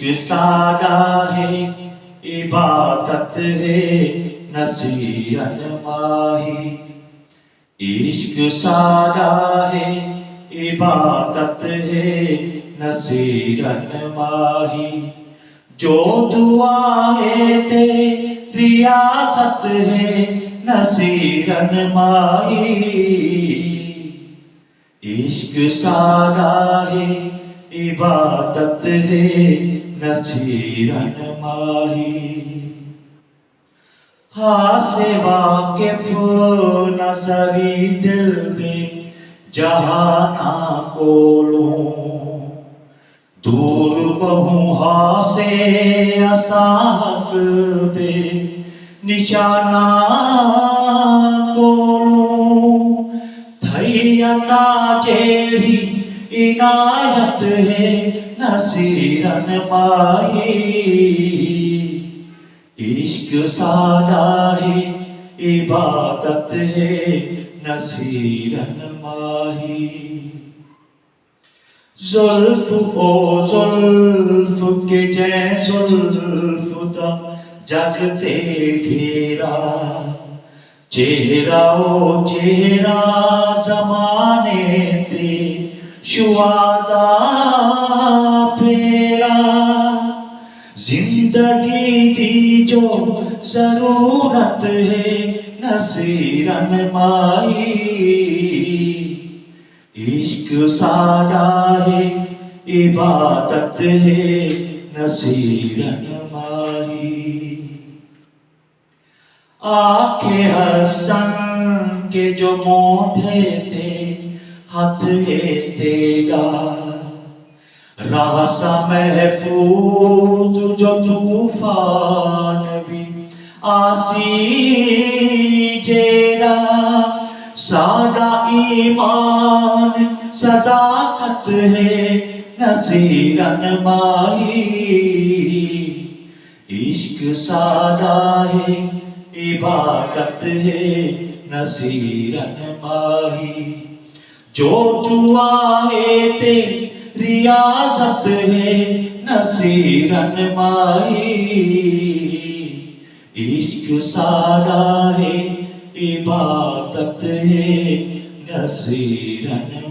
इश्क सादा है, इबादत है नसीहत माही। इश्क सादा है, इबादत है नसीहत माही। जो दुआएं तेरे रियासत है नसीहत माही। इश्क सादा है, इबादत है नसीहत माही। हासे वाकिफ नजरी दिल दे जहाना कोलों। दूर बहु हासे असाहक दे निशाना कोलों। थैयता जेड़ी इनायत है नसीरन माही। इश्क सादा है, इबादत है नसीरन माही। जुल्फ ओ जुल्फ के जै जुल्फ दा जग ते घेरा। चेहरा ओ चेहरा जमाने ते शुआदा फेरा। जिंदगी दी जो जरूरत है नसीरन माही। इश्क सादा है, इबादत है नसीरन माही। आखे हसन के जो मोढ़े थे हाथ तेगा। रासा महफूज जो तूफान भी आसी जेड़ा। सादा ईमान सदाकत है नसीरन माही। इश्क सादा है, इबादत है नसीरन माही। जो दुआएं ते रियासत है नसीरन माही। इश्क सादा है, इबादत है नसीरन